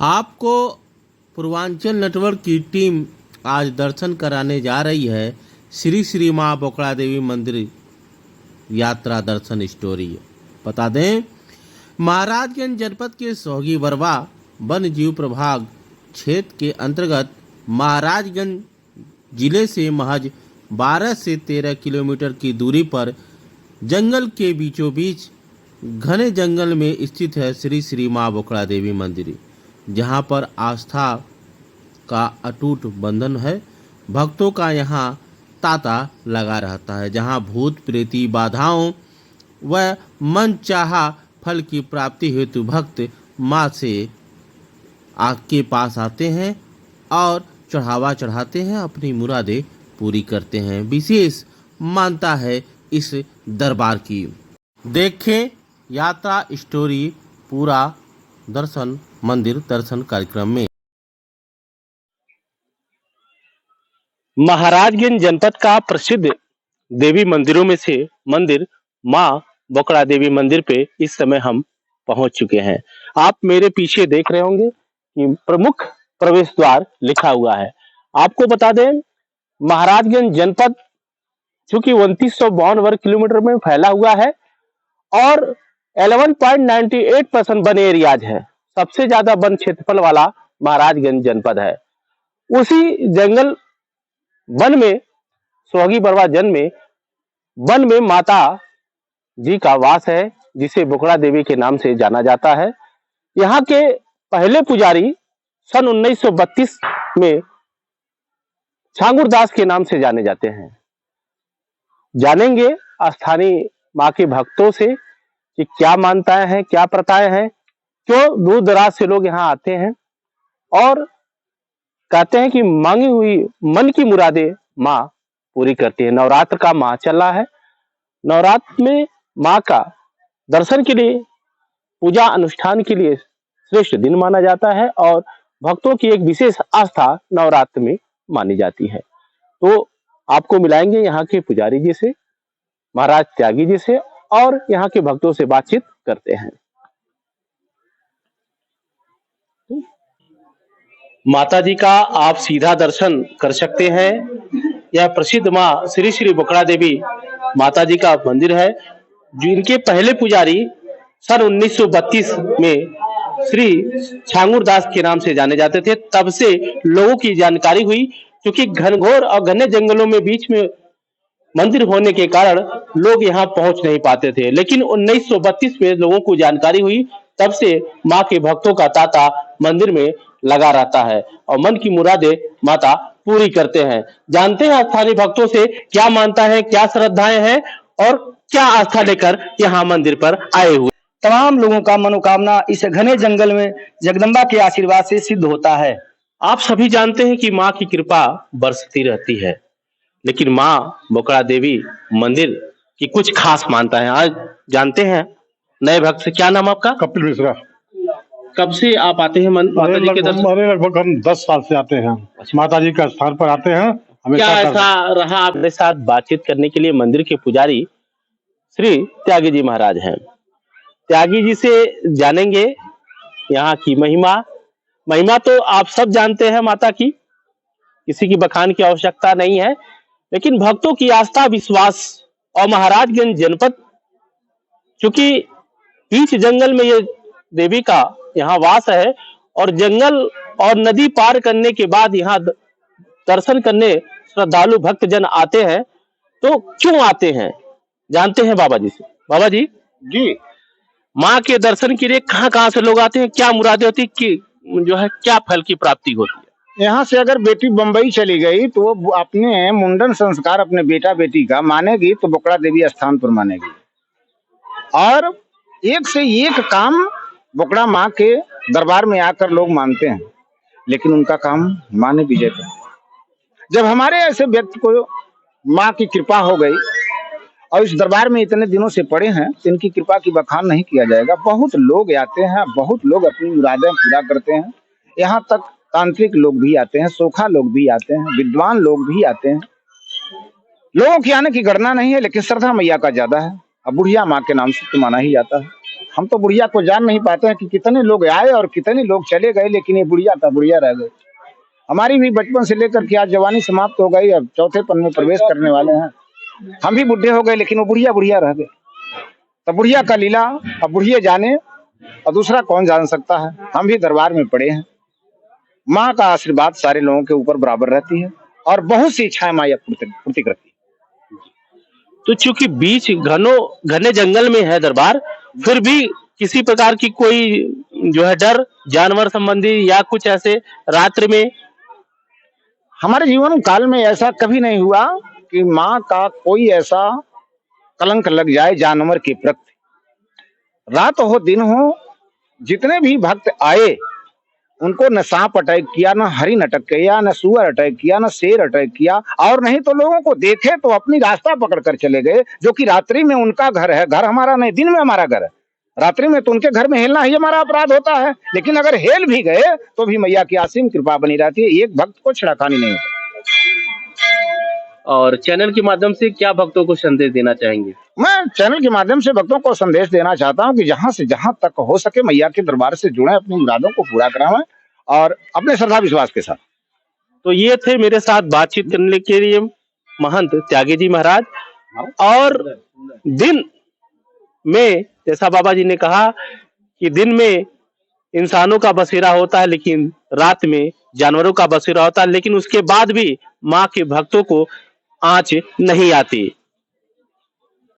आपको पूर्वांचल नेटवर्क की टीम आज दर्शन कराने जा रही है श्री श्री माँ बोकड़ा देवी मंदिर यात्रा दर्शन स्टोरी। बता दें, महाराजगंज जनपद के सोहगी बरवा वन जीव प्रभाग क्षेत्र के अंतर्गत महाराजगंज जिले से महज 12 से 13 किलोमीटर की दूरी पर जंगल के बीचों बीच घने जंगल में स्थित है श्री श्री माँ बोकड़ा देवी मंदिर, जहाँ पर आस्था का अटूट बंधन है। भक्तों का यहाँ तांता लगा रहता है, जहाँ भूत प्रेती बाधाओं व मन चाहा फल की प्राप्ति हेतु भक्त माँ से आग के पास आते हैं और चढ़ावा चढ़ाते हैं, अपनी मुरादें पूरी करते हैं। विशेष मानता है इस दरबार की। देखें यात्रा स्टोरी पूरा दर्शन मंदिर दर्शन कार्यक्रम में। महाराजगंज जनपद का प्रसिद्ध देवी मंदिरों में से मंदिर माँ बोकड़ा देवी मंदिर पे इस समय हम पहुंच चुके हैं। आप मेरे पीछे देख रहे होंगे कि प्रमुख प्रवेश द्वार लिखा हुआ है। आपको बता दें, महाराजगंज जनपद चूंकि 2952 वर्ग किलोमीटर में फैला हुआ है और 11.98% वन एरियाज है। सबसे ज्यादा वन क्षेत्रफल वाला महाराजगंज जनपद है। उसी जंगल वन में सोहगी बरवा वन में माता जी का वास है, जिसे बोकड़ा देवी के नाम से जाना जाता है। यहाँ के पहले पुजारी सन 1932 में छांगुर दास के नाम से जाने जाते हैं। जानेंगे स्थानीय माँ के भक्तों से कि क्या मान्यताएं हैं, क्या प्रथाएं हैं, क्यों दूर दराज से लोग यहाँ आते हैं और कहते हैं कि मांगी हुई मन की मुरादें माँ पूरी करती है। नवरात्र का माह चल रहा है। नवरात्र में माँ का दर्शन के लिए, पूजा अनुष्ठान के लिए श्रेष्ठ दिन माना जाता है और भक्तों की एक विशेष आस्था नवरात्र में मानी जाती है। तो आपको मिलाएंगे यहाँ के पुजारी जी से, महाराज त्यागी जी से, और यहाँ के भक्तों से बातचीत करते हैं। माता जी का आप सीधा दर्शन कर सकते हैं। यह प्रसिद्ध माँ श्री श्री बोकड़ा देवी माता जी का मंदिर है, जिनके पहले पुजारी सन 1932 में श्री छांगुर दास के नाम से जाने जाते थे। तब से लोगों की जानकारी हुई, क्योंकि घनघोर और घने जंगलों में बीच में मंदिर होने के कारण लोग यहाँ पहुंच नहीं पाते थे। लेकिन 1932 में लोगों को जानकारी हुई, तब से माँ के भक्तों का तांता मंदिर में लगा रहता है और मन की मुरादें माता पूरी करते हैं। जानते हैं स्थानीय भक्तों से क्या मानता है, क्या श्रद्धाएं हैं और क्या आस्था लेकर यहाँ मंदिर पर आए हुए। तमाम लोगों का मनोकामना इस घने जंगल में जगदम्बा के आशीर्वाद से सिद्ध होता है। आप सभी जानते हैं कि माँ की कृपा बरसती रहती है, लेकिन माँ बोकड़ा देवी मंदिर की कुछ खास मान्यता है। आज जानते हैं नए भक्त से। क्या नाम आपका? कपिल मिश्रा। कब से आप आते हैं माता जी के दर्शन? लगभग हम 10 साल से आते हैं। माता जी का स्थान पर आते हैं। क्या ऐसा रहा आपके साथ बातचीत करने के लिए? मंदिर के पुजारी श्री त्यागी जी महाराज हैं। त्यागी जी से जानेंगे यहाँ की महिमा तो आप सब जानते हैं माता की, किसी की बखान की आवश्यकता नहीं है। लेकिन भक्तों की आस्था, विश्वास और महाराजगंज जनपद, चूंकि बीच जंगल में ये देवी का यहाँ वास है और जंगल और नदी पार करने के बाद यहाँ दर्शन करने श्रद्धालु भक्तजन आते हैं। तो क्यों आते हैं जानते हैं बाबा जी से। बाबा जी जी, माँ के दर्शन के लिए कहाँ से लोग आते हैं? क्या मुरादें होती कि जो है, क्या फल की प्राप्ति होती है? यहाँ से अगर बेटी बंबई चली गई तो वो अपने मुंडन संस्कार अपने बेटा बेटी का मानेगी तो बोकड़ा देवी स्थान पर मानेगी। और एक से एक काम बोकड़ा माँ के दरबार में आकर लोग मानते हैं, लेकिन उनका काम माँ ने विजय कर दिया। जब हमारे ऐसे व्यक्ति को माँ की कृपा हो गई और इस दरबार में इतने दिनों से पड़े हैं, तो इनकी कृपा की बखान नहीं किया जाएगा। बहुत लोग आते हैं, बहुत लोग अपनी मुरादें पूरा करते हैं। यहाँ तक तांत्रिक लोग भी आते हैं, सोखा लोग भी आते हैं, विद्वान लोग भी आते हैं। लोगों के आने की गणना नहीं है, लेकिन श्रद्धा मैया का ज्यादा है। अब बुढ़िया माँ के नाम से तो माना ही जाता है। हम तो बुढ़िया को जान नहीं पाते हैं कि कितने लोग आए और कितने लोग चले गए, लेकिन ये बुढ़िया का बुढ़िया रह गए। हमारी भी बचपन से लेकर के आज जवानी समाप्त हो गई, अब चौथे पन में प्रवेश करने वाले हैं। हम भी बुढ़े हो गए, लेकिन वो बुढ़िया बुढ़िया रह गए। तो बुढ़िया का लीला अब बुढ़िया जाने, और दूसरा कौन जान सकता है। हम भी दरबार में पड़े हैं। माँ का आशीर्वाद सारे लोगों के ऊपर बराबर रहती है और बहुत सी इच्छाएं माँ पूर्ति करती है। तो चूंकि बीच घने जंगल में है दरबार, फिर भी किसी प्रकार की कोई जो है डर जानवर संबंधी या कुछ ऐसे रात्रि में? हमारे जीवन काल में ऐसा कभी नहीं हुआ कि माँ का कोई ऐसा कलंक लग जाए जानवर के प्रति। रात हो दिन हो, जितने भी भक्त आए उनको न सांप अटैक किया, न हरिण अटैक किया, न सुअर अटैक किया, न शेर अटैक किया, और नहीं तो लोगों को देखे तो अपनी रास्ता पकड़ कर चले गए, जो कि रात्रि में उनका घर है। घर हमारा नहीं, दिन में हमारा घर है। रात्रि में तो उनके घर में हिलना ही हमारा अपराध होता है, लेकिन अगर हेल भी गए तो भी मैया की असीम कृपा बनी रहती है। एक भक्त को छिड़खानी नहीं होती। और चैनल के माध्यम से क्या भक्तों को संदेश देना चाहेंगे? मैं चैनल के माध्यम से भक्तों को संदेश देना चाहता हूं कि जहां से जहां तक हो सके मैया के दरबार से जुड़े, अपनी मुरादों को पूरा करावें और अपने श्रद्धा विश्वास के साथ। तो ये थे मेरे साथ बातचीत करने के लिए महंत त्यागी जी महाराज। और दिन में जैसा बाबा जी ने कहा कि दिन में इंसानों का बसेरा होता है, लेकिन रात में जानवरों का बसेरा होता है, लेकिन उसके बाद भी माँ के भक्तों को आंच नहीं आती।